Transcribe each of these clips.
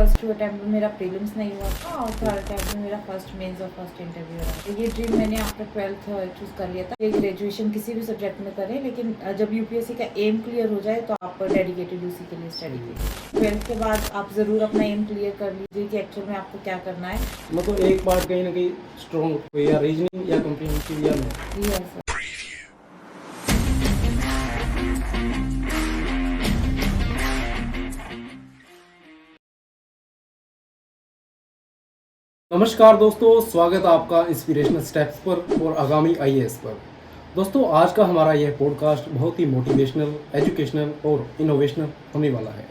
First to attempt में मेरा prelims नहीं हुआ था और थर्ड अटैम्प्ट में मेरा फर्स्ट मेंस और फर्स्ट इंटरव्यू रहा। ये ड्रीम मैंने आफ्टर 12th चूज़ कर लिया था। ये ग्रेजुएशन किसी भी सब्जेक्ट में करें, लेकिन जब यूपीएससी का एम क्लियर हो जाए तो आप डेडिकेटेड उसी के लिए स्टडी कीजिए। 12th के बाद आप ज़रूर अपना एम क्लियर कर लीजिए कि एक्चुअल में आपको क्या करना है। मतलब एक पार्ट कहीं ना कहीं स्ट्रॉन्ग हो या रीजनिंग या कॉम्प्रिहेंसिव या मैथ। यस। नमस्कार दोस्तों, स्वागत है आपका इंस्पिरेशनल स्टेप्स पर और आगामी आईएएस पर। दोस्तों, आज का हमारा यह पॉडकास्ट बहुत ही मोटिवेशनल, एजुकेशनल और इनोवेशनल होने वाला है,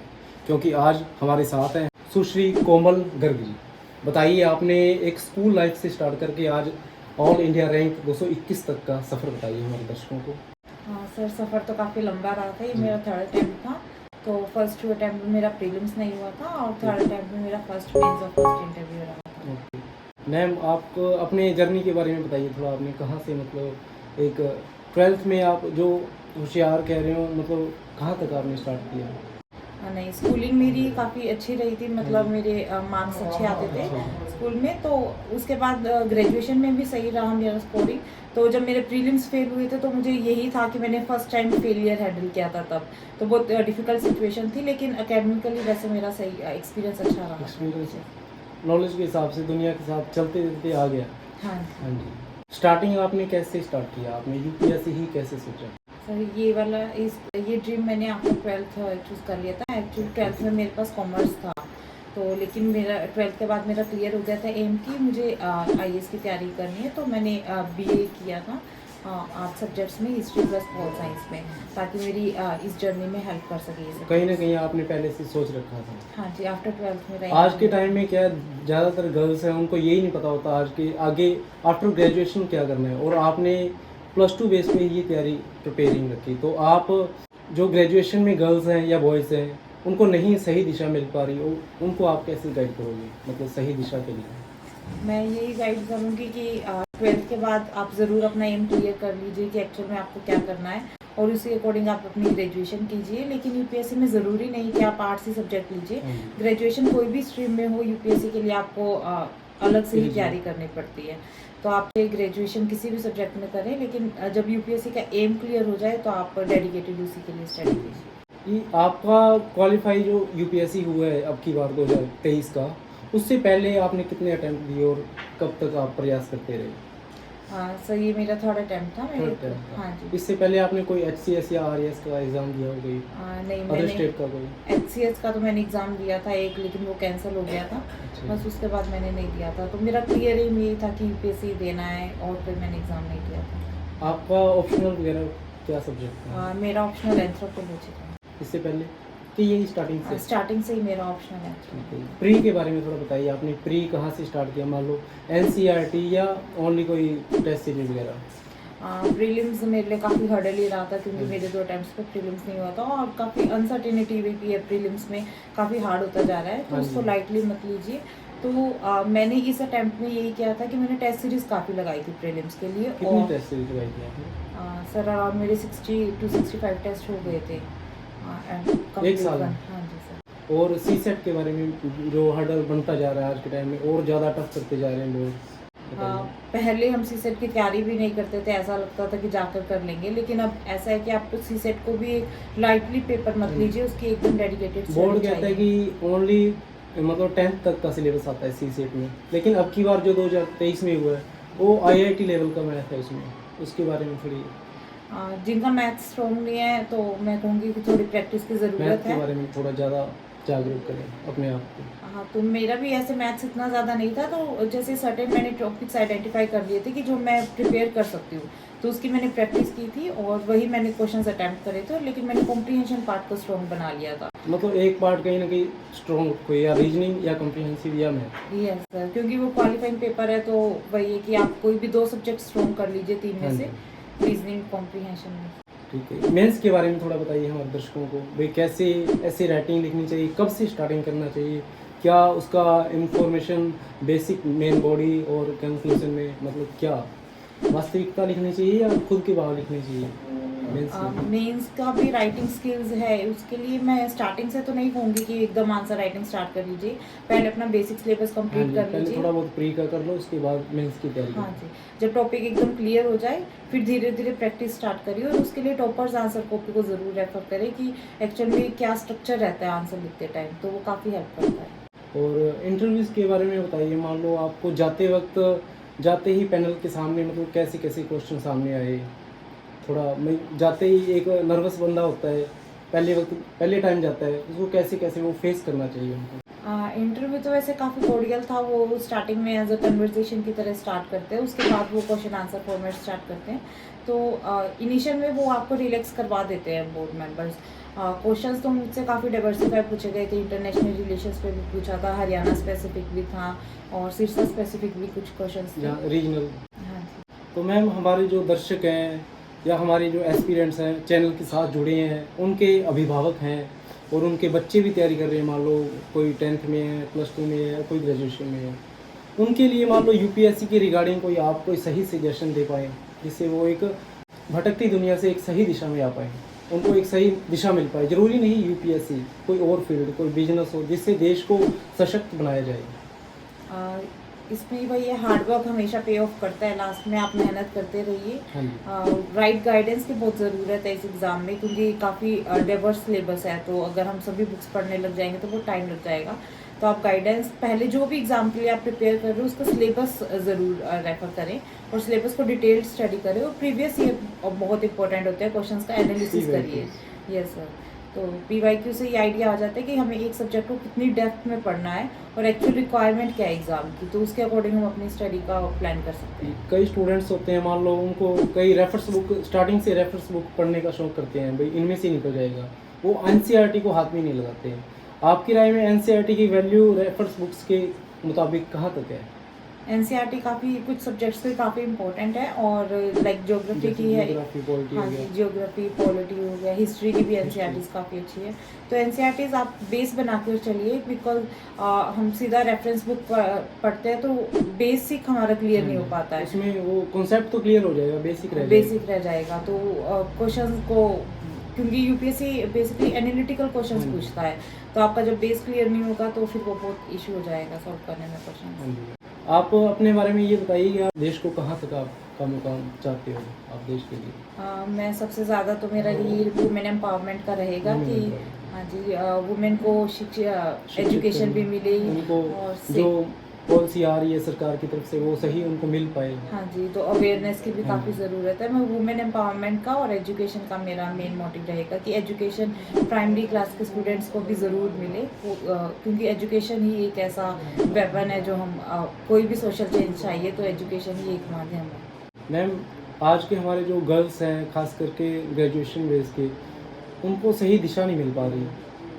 क्योंकि आज हमारे साथ हैं सुश्री कोमल गर्ग जी। बताइए, आपने एक स्कूल लाइफ से स्टार्ट करके आज ऑल इंडिया रैंक 221 तक का सफ़र बताइए हमारे दर्शकों को। हाँ सर, सफ़र तो काफ़ी लंबा रहा था। ये मेरा थर्ड अटैम्प्ट था। तो फर्स्ट टू अटैम्प्ट में मेरा प्रीलिम्स नहीं हुआ था और थर्ड अटैम्प्ट में मेरा फर्स्ट मेंस और फर्स्ट इंटरव्यू रहा था। ओके मैम, आप अपने जर्नी के बारे में बताइए थोड़ा। आपने कहाँ से, मतलब एक 12th में आप जो होशियार कह रहे हो, मतलब कहाँ तक आपने स्टार्ट किया? नहीं, स्कूलिंग मेरी काफ़ी अच्छी रही थी। मतलब मेरे मार्क्स अच्छे आते थे स्कूल में। तो उसके बाद ग्रेजुएशन में भी सही रहा मेरा स्कोरिंग। तो जब मेरे प्रीलिम्स फेल हुए थे तो मुझे यही था कि मैंने फर्स्ट टाइम फेलियर हैंडल किया था तब। तो बहुत डिफ़िकल्ट सिचुएशन थी, लेकिन एकेडमिकली वैसे मेरा सही एक्सपीरियंस अच्छा रहा। एक्सपीरियंस नॉलेज के हिसाब से दुनिया के साथ चलते चलते आ गया। हाँ हाँ जी। स्टार्टिंग आपने कैसे स्टार्ट किया? आपने यूपीएससी ही कैसे सोचा? सर, ये ड्रीम मैंने आफ्टर 12th चूज़ कर लिया था। एक्चुअली 12th में मेरे पास कॉमर्स था, तो लेकिन मेरा 12th के बाद मेरा क्लियर हो गया था एम की मुझे आईएएस की तैयारी करनी है। तो मैंने बीए किया था आर्ट सब्जेक्ट्स में, हिस्ट्री प्लस पॉल साइंस में, ताकि मेरी इस जर्नी में हेल्प कर सके ये सब। कहीं ना कहीं आपने पहले से सोच रखा था। हाँ जी, आफ्टर 12th मेरा आज के टाइम में क्या ज़्यादातर गर्ल्स हैं, उनको यही नहीं पता होता आज के आगे आफ्टर ग्रेजुएशन क्या करना है, और आपने +2 बेस पे ये तैयारी प्रिपेयरिंग रखी। तो आप जो ग्रेजुएशन में गर्ल्स हैं या बॉयज़ हैं, उनको नहीं सही दिशा मिल पा रही, उनको आप कैसे गाइड करोगे, मतलब सही दिशा के लिए? मैं यही गाइड करूँगी कि 12th के बाद आप ज़रूर अपना एम क्लियर कर लीजिए कि एक्चुअल में आपको क्या करना है, और उसी अकॉर्डिंग आप अपनी ग्रेजुएशन कीजिए। लेकिन यूपीएससी में ज़रूरी नहीं कि आप आर्ट्स ही सब्जेक्ट लीजिए। ग्रेजुएशन कोई भी स्ट्रीम में हो, यूपीएससी के लिए आपको अलग से ही तैयारी करनी पड़ती है। तो आप ग्रेजुएशन किसी भी सब्जेक्ट में करें, लेकिन जब यूपीएससी का एम क्लियर हो जाए तो आप डेडिकेटेड उसी के लिए स्टडी कीजिए। ये आपका क्वालिफाई जो यूपीएससी हुआ है अब की बार 2023 का, उससे पहले आपने कितने अटेम्प्ट दिए और कब तक आप प्रयास करते रहे? हाँ सर, ये मेरा थर्ड अटेम्प्ट था। थर्ड अटेम्प्ट था। हाँ जी। इससे पहले आपने कोई एचसीएस या आरएएस का एग्ज़ाम दिया हो कोई? नहीं, अदर मैंने स्टेट का कोई? एचसीएस का तो मैंने एग्ज़ाम दिया था एक, लेकिन वो कैंसिल हो गया था। अच्छा। बस उसके बाद मैंने नहीं दिया था। तो मेरा क्लियर एम यही था कि यूपीएससी देना है, और फिर मैंने एग्ज़ाम नहीं दिया था। आपका ऑप्शनल वगैरह क्या सब्जेक्ट था? मेरा ऑप्शनल एंथ्रोपोलॉजी था। इससे पहले कि यही स्टार्टिंग से ही मेरा ऑप्शनल है। प्री के बारे में थोड़ा बताइए। आपने प्री कहाँ से स्टार्ट किया? मान लो एनसीईआरटी या ओनली कोई टेस्ट सीरीज वगैरह? प्रीलिम्स मेरे लिए काफ़ी हर्डल ही रहा था, क्योंकि मेरे 2 अटेम्प्ट्स पे प्रीलिम्स नहीं हुआ था, और काफ़ी अनसर्टेनिटी भी है प्रीलिम्स में, काफ़ी हार्ड होता जा रहा है। तो उसको लाइटली मत लीजिए। तो मैंने इस अटेम्प्ट में यही किया था कि मैंने टेस्ट सीरीज़ काफ़ी लगाई थी प्रीलिम्स के लिए। कितनी टेस्ट सीरीज लगाई थी आपने? सर, अराउंड मेरे 60 to 65 टेस्ट हो गए थे एक साल में? हाँ जी सर। और सीसेट के बारे में, जो हर्डल बनता जा रहा है आज के टाइम में और ज़्यादा टफ करते जा रहे हैं लोग, बताइए। पहले हम सीसेट की तैयारी भी नहीं करते थे, ऐसा लगता था कि जाकर कर लेंगे, लेकिन अब ऐसा है कि आप सीसेट को भी लाइटली पेपर मत लीजिए, उसकी एकदम डेडिकेटेड। बोर्ड कहता है कि ओनली मतलब 10th तक का सिलेबस आता है सीसेट में, लेकिन अब की बार जो 2023 में हुआ है वो आईआईटी लेवल का मैथ है उसमें। उसके बारे में थोड़ी, जिनका मैथ स्ट्रॉन्ग नहीं है तो मैं कहूँगी कि थोड़ी प्रैक्टिस की ज़रूरत मैथ के है। बारे में थोड़ा ज़्यादा जागरूक करें अपने आप को। हाँ, तो मेरा भी ऐसे मैथ्स इतना ज़्यादा नहीं था, तो जैसे सर्टेन मैंने टॉपिक्स आइडेंटिफाई कर लिए थे कि जो मैं प्रिपेयर कर सकती हूँ, तो उसकी मैंने प्रैक्टिस की थी और वही मैंने क्वेश्चंस अटैम्प्ट करे थे, लेकिन मैंने कॉम्प्रीहेंशन पार्ट को स्ट्रॉन्ग बना लिया था। मतलब एक पार्ट कहीं ना कहीं स्ट्रॉन्ग हो, या रीजनिंग या कॉम्प्रिहेंसिव या मैथ। यस सर, क्योंकि वो क्वालिफाइंग पेपर है, तो वही है कि आप कोई भी 2 सब्जेक्ट स्ट्रॉन्ग कर लीजिए 3 में से, रीजनिंग कॉम्प्रीहेंशन में। ठीक है, मेंस के बारे में थोड़ा बताइए हमारे दर्शकों को। भाई कैसे ऐसे राइटिंग लिखनी चाहिए, कब से स्टार्टिंग करना चाहिए, क्या उसका इंफॉर्मेशन बेसिक मेन बॉडी और कंक्लूजन में, मतलब क्या वास्तविकता लिखनी चाहिए या खुद के भाव लिखने चाहिए? मेंस मेंस का भी राइटिंग स्किल्स है, उसके लिए मैं स्टार्टिंग से तो नहीं कहूँगी कि एकदम आंसर राइटिंग स्टार्ट कर लीजिए। पहले अपना बेसिक सिलेबस हाँ कंप्लीट जी, कर पहले लीजिए। थोड़ा बहुत प्री का कर लो, उसके बाद मेंस की तैयारी हाँ करो। जी, जब टॉपिक एकदम क्लियर हो जाए फिर धीरे धीरे प्रैक्टिस स्टार्ट करिए, और उसके लिए टॉपर्स आंसर कॉपी को ज़रूर रेफर करें कि एक्चुअल में क्या स्ट्रक्चर रहता है आंसर लिखते टाइम, तो वो काफ़ी हेल्प करता है। और इंटरव्यूज़ के बारे में बताइए, मान लो आपको जाते ही पैनल के सामने मतलब कैसे-कैसे क्वेश्चन सामने आए? थोड़ा मैं जाते ही एक नर्वस बंदा होता है, पहले टाइम जाता है, उसको कैसे-कैसे वो फेस करना चाहिए उनको? इंटरव्यू तो वैसे काफ़ी कोर्डियल था, वो स्टार्टिंग में एज अ कन्वर्सेशन की तरह स्टार्ट करते हैं, उसके बाद वो क्वेश्चन आंसर फॉर्मेट स्टार्ट करते हैं। तो इनिशियल में वो आपको रिलैक्स करवा देते हैं बोर्ड मेंबर्स। क्वेश्चंस तो मुझसे काफ़ी डाइवर्सिफाई पूछे गए थे, इंटरनेशनल रिलेशंस पे भी पूछा था, हरियाणा स्पेसिफिक भी था और सिरसा स्पेसिफिक भी कुछ क्वेश्चंस थे। जहाँ रीजनल। हाँ जी। तो मैम हमारे जो दर्शक हैं या हमारे जो एस्पिरेंट्स हैं चैनल के साथ जुड़े हैं, उनके अभिभावक हैं और उनके बच्चे भी तैयारी कर रहे हैं, मान लो कोई 10th में है, +2 में है या कोई ग्रेजुएशन में है, उनके लिए मान लो यूपीएससी के रिगार्डिंग कोई सही सजेशन दे पाएँ, जिससे वो एक भटकती दुनिया से एक सही दिशा में आ पाएँ, उनको एक सही दिशा मिल पाए। ज़रूरी नहीं यूपीएससी, कोई और फील्ड, कोई बिजनेस हो, जिससे देश को सशक्त बनाया जाए। इसमें भाई ये हार्डवर्क हमेशा पे ऑफ करता है, लास्ट में आप मेहनत करते रहिए। हाँ जी। राइट गाइडेंस की बहुत ज़रूरत है इस एग्ज़ाम में, क्योंकि काफ़ी डाइवर्स सिलेबस है, तो अगर हम सभी बुक्स पढ़ने लग जाएंगे तो वो टाइम लग जाएगा। तो आप गाइडेंस पहले जो भी एग्ज़ाम के लिए आप प्रिपेयर कर रहे हो उसका सिलेबस ज़रूर रेफर करें और सिलेबस को डिटेल्ड स्टडी करें, और प्रीवियस ईयर बहुत इंपॉर्टेंट होता है, क्वेश्चंस का एनालिसिस करिए। Yes sir. तो PYQ से ये आइडिया आ जाता है कि हमें एक सब्जेक्ट को कितनी डेप्थ में पढ़ना है और एक्चुअल रिक्वायरमेंट क्या है एग्ज़ाम की, तो उसके अकॉर्डिंग हम अपनी स्टडी का प्लान कर सकते हैं। कई स्टूडेंट्स होते हैं, मान लो उनको कई रेफरेंस बुक स्टार्टिंग से रेफरेंस बुक पढ़ने का शौक करते हैं, भाई इनमें से निकल जाएगा, वो एनसीईआरटी को हाथ में नहीं लगाते हैं। आपकी राय में एनसीईआरटी की वैल्यू रेफरेंस बुक्स के मुताबिक कहाँ तक है? एनसीईआरटी काफ़ी कुछ सब्जेक्ट्स पे काफ़ी इंपॉर्टेंट है, और लाइक ज्योग्राफी की है। ज्योग्राफी, पॉलिटी हाँ हो जी, गया। ज्योग्राफी, पॉलिटी हो गया, हिस्ट्री की भी एनसीईआरटीज काफ़ी अच्छी है। तो एनसीईआरटीज आप बेस बना कर चलिए, बिकॉज हम सीधा रेफरेंस बुक पढ़ते हैं तो बेसिक हमारा क्लियर नहीं हो पाता है, उसमें वो कॉन्सेप्ट तो क्लियर हो जाएगा, बेसिक रह जाएगा। तो क्वेश्चन को, क्योंकि यूपीएससी बेसिकली एनालिटिकल क्वेश्चंस हाँ जी। पूछता है, तो आपका जब बेस क्लियर नहीं होगा तो फिर वो बहुत इशू हो जाएगा सॉल्व करने में क्वेश्चन। हाँ जी। आप अपने बारे में ये बताइए कि आप देश को कहाँ तक आपका मुकाम चाहते हो, आप देश के लिए? मैं सबसे ज़्यादा तो मेरा ये वुमेन एम्पावरमेंट का रहेगा Women कि empowerment। हाँ जी, वुमेन को शिक्षित एजुकेशन भी करें, मिले उनको और जो पॉलिसी आ रही है सरकार की तरफ से वो सही उनको मिल पाए। हाँ जी, तो अवेयरनेस की भी हाँ काफ़ी जी। ज़रूरत है। मैं वुमेन एम्पावरमेंट का और एजुकेशन का मेरा मेन मोटिव रहेगा कि एजुकेशन प्राइमरी क्लास के स्टूडेंट्स को भी ज़रूर मिले, क्योंकि एजुकेशन ही एक ऐसा वेपन है जो हम कोई भी सोशल चेंज चाहिए तो एजुकेशन ही एक माध्यम है। मैम, आज के हमारे जो गर्ल्स हैं, खास करके ग्रेजुएशन बेस के, उनको सही दिशा नहीं मिल पा रही,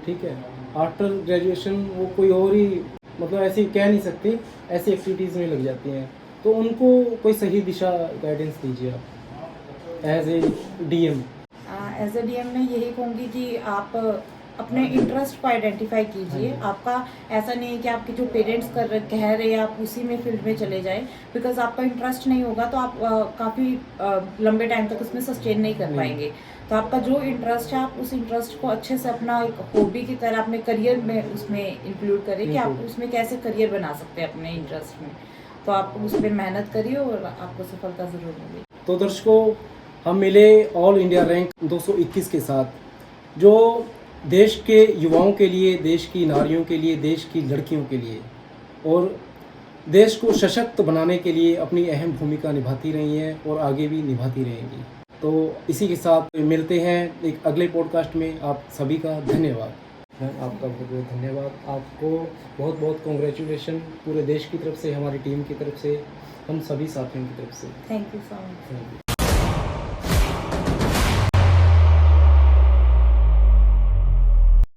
ठीक है? आफ्टर ग्रेजुएशन वो कोई और ही मतलब ऐसे कह नहीं सकते, ऐसी एक्टिविटीज़ में लग जाती हैं, तो उनको कोई सही दिशा गाइडेंस दीजिए आप as a DM। As a DM मैं यही कहूँगी कि आप अपने इंटरेस्ट को आइडेंटिफाई कीजिए। हाँ जी। आपका ऐसा नहीं है कि आपके जो पेरेंट्स कह रहे हैं आप उसी में फील्ड में चले जाएं, बिकॉज आपका इंटरेस्ट नहीं होगा तो आप काफ़ी लंबे टाइम तक उसमें सस्टेन नहीं कर नहीं। पाएंगे। तो आपका जो इंटरेस्ट है आप उस इंटरेस्ट को अच्छे से अपना एक हॉबी की तरह अपने करियर में उसमें इंक्लूड करें कि आप उसमें कैसे करियर बना सकते हैं अपने इंटरेस्ट में। तो आप उस पर मेहनत करिए और आपको सफलता ज़रूर मिलेगी। तो दर्शकों, हम मिले ऑल इंडिया रैंक 221 के साथ, जो देश के युवाओं के लिए, देश की नारियों के लिए, देश की लड़कियों के लिए और देश को सशक्त बनाने के लिए अपनी अहम भूमिका निभाती रही हैं और आगे भी निभाती रहेंगी। तो इसी के साथ मिलते हैं एक अगले पॉडकास्ट में। आप सभी का धन्यवाद। मैम, आपका बहुत बहुत धन्यवाद। आपको बहुत बहुत कॉन्ग्रेचुलेशन पूरे देश की तरफ से, हमारी टीम की तरफ से, हम सभी साथियों की तरफ से। Thank you so much. Thank you.